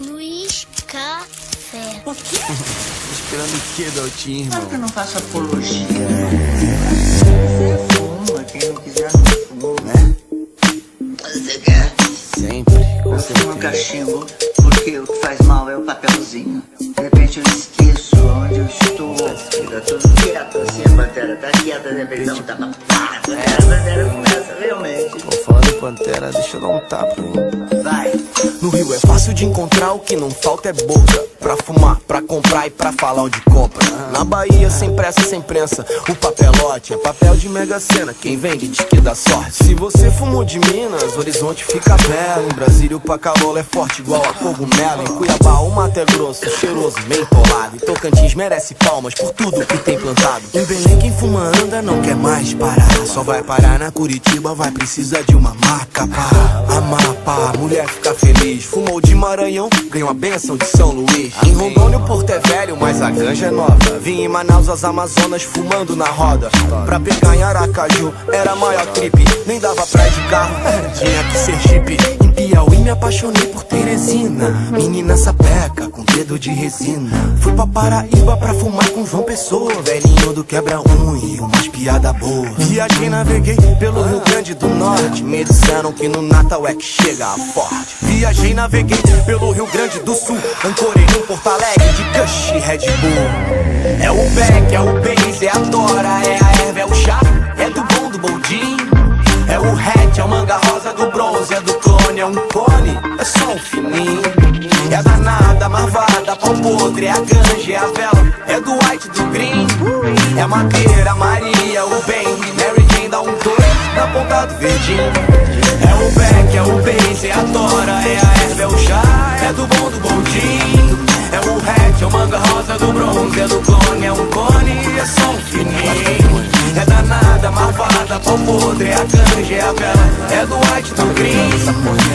Luiz Café. O quê? Esperando o quê, Daltinho, irmão? Claro que eu não faço apologia. Quem quiser fuma, quem não quiser não fuma. Né? Você quer? Sempre, com Eu fumo um certeza. cachimbo porque o que faz mal é o papelzinho. De repente eu esqueço onde eu estou. Fica tudo quieto assim, a Pantera tá quieta, de repente dá um tapa. Pá, a Pantera começa realmente. Tô falando em Pantera, deixa eu dar um tapa, hein? Vai. No Rio é fácil de encontrar, o que não falta é boca. Pra fumar, pra comprar e pra falar onde compra. Na Bahia, sem pressa, sem prensa, o papelote é papel de Mega Sena. Quem vende diz que dá sorte. Se você fumou de Minas, Horizonte fica belo. Em Brasília o Pacalola é forte igual a cogumelo. Em Cuiabá o Mato é grosso, cheiroso, mentolado. E Tocantins merece palmas por tudo que tem plantado. Em Belém quem fuma anda não quer mais parar. Só vai parar na Curitiba, vai precisar de uma maca pra Amapá, a mulher fica feliz. Fumou de Maranhão, ganhou a benção de São Luís. Em Rondônia o Porto é velho, mas a ganja é nova. Vim em Manaus as Amazonas fumando na roda. Pra pegar em Aracaju era a maior trip. Nem dava pra ir de carro, tinha que ser Jeep. Em Piauí me apaixonei por Teresina, menina sapeca com dedo de resina. Fui pra Paraíba pra fumar com João Pessoa, velhinho do quebra-unha e umas piada boa. Viajei, naveguei pelo Rio Grande do Norte, me disseram que no Natal é que chega a forte. Viajei, naveguei pelo Rio Grande do Sul, ancorei em Porto Alegre de Kush e Red Bull. É o Beck, é o Base, é a Tora, é a erva, é o chá, é do bom do boldinho. É o hatch, é o manga rosa do bronze, é do clone, é um cone, é só um fininho. É a danada, a marvada, pau podre, é a ganja, é a vela, é do white, do green. É a madeira, a Maria, o Bang, Mary Jane dá um dois na ponta do verdinho. É o Beck, é o Base, é a Tora, é a erva, é o chá, é do bom do boldinho. É o hatch, é o manga rosa do bronze, é do clone, é um cone, é só um fininho. É danada, marvada, pau podre, é a ganja, é a vela, é do white, do green.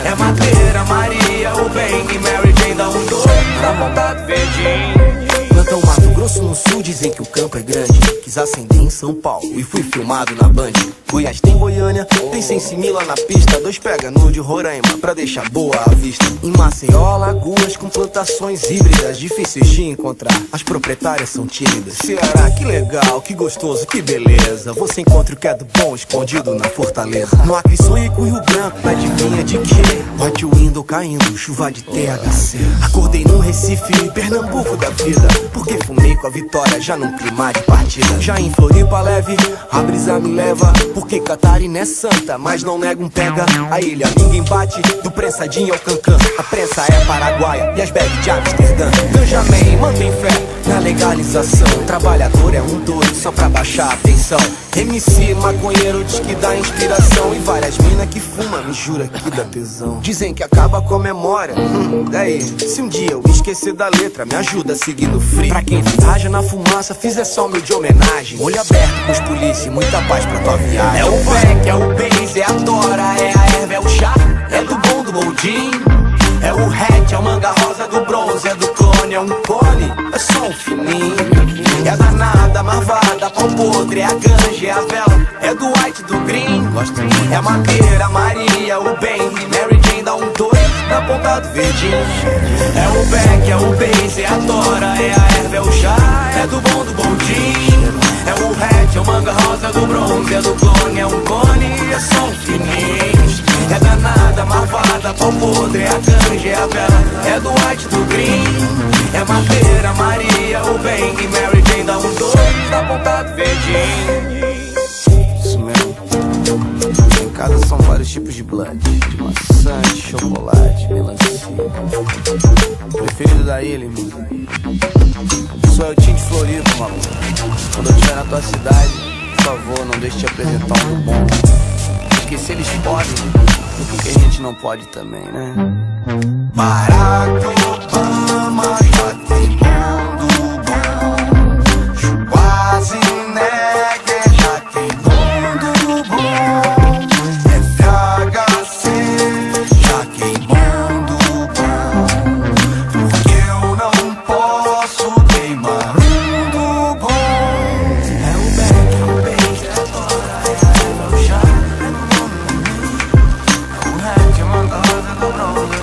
É madeira, Maria, o Bang, Mary Jane dá um dois na ponta do verdinho. Plantão Mato Grosso no sul, dizem que o campo é grande. Quis acender em São Paulo e fui filmado na Band. Goiás tem Goiânia, tem Sensimila na pista. Dois pega no de Roraima pra deixar boa a vista. Em Maceió, Lagoas com plantações híbridas, difíceis de encontrar, as proprietárias são tímidas. Ceará, que legal, que gostoso, que beleza. Você encontra o que é do bom escondido na fortaleza. No Acre sonhei com o Rio Branco, adivinha de quê? Hot Window caindo, chuva de THC. Acordei no Recife, Pernambuco da vida, porque fumei com a vitória já num clima de partida. Já em Floripa leve, a brisa me leva, porque Catarina é santa, mas não nega um pega. A ilha ninguém bate, do prensadinho ao cancã. A prensa é paraguaia e as bags de Amsterdã. Ganjamin, mantém fé na legalização. Trabalhador é um doido só pra baixar a tensão. MC, maconheiro diz que dá inspiração. E várias minas que fuma, me jura que dá tesão. Dizem que acaba com a memória, daí se um dia eu esquecer da letra, me ajuda a seguir no free. Pra quem viaja na fumaça, fiz é só meu de homenagem. Olho aberto com os polícia e muita paz pra tua viagem. É o Beck, é o Base, é a Tora, é a erva, é o chá, é do bom do boldinho. É o hatch, é o manga rosa do bronze, é do clone, é um cone, é só um fininho. É a danada, a marvada, pau podre, é a ganja, é a vela, é do white, do green. É a madeira, a Maria, o Bang, Mary Jane dá um dois na ponta do verdinho. É o Beck, é o Base, é a Tora, é a erva, é o chá, é do bom do boldinho. É o hatch, é o manga rosa do bronze, é do clone, é um cone, é só um fininho. É danada, marvada, pau podre, é a ganja, é a vela, é do white, do green. É madeira, Maria, o Bang, Mary Jane dá um dois na ponta do verdinho. Isso mesmo. Em casa são vários tipos de blunt, de maçã, de chocolate, melancia. Preferido da ilha, irmão. Sou eu, Tim de Floripa, maluco. Quando eu estiver na tua cidade, por favor, não deixe te apresentar um do bom. Porque se eles podem, por que a gente não pode também, né? Barack Obama tá queimando bom. Schwarzenegger já queimando bom. FHC já queimando bom. Porque eu não posso queimar do bom. É o Beck, é o Base, é a Tora, é a erva, é o chá, é do bom do boldinho. É o hatch, é o manga rosa do bronze.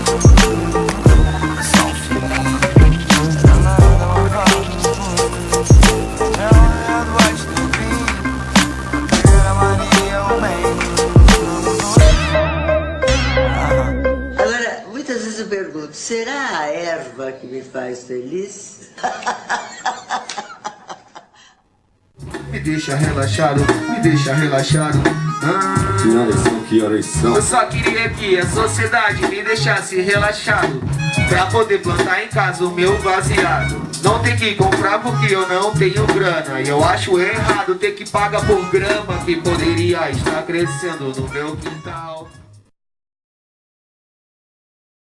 será a erva que me faz feliz? Me deixa relaxado, me deixa relaxado. Que horas são? Eu só queria que a sociedade me deixasse relaxado, pra poder plantar em casa o meu baseado. Não tem que comprar porque eu não tenho grana. E eu acho errado ter que pagar por grama que poderia estar crescendo no meu quintal.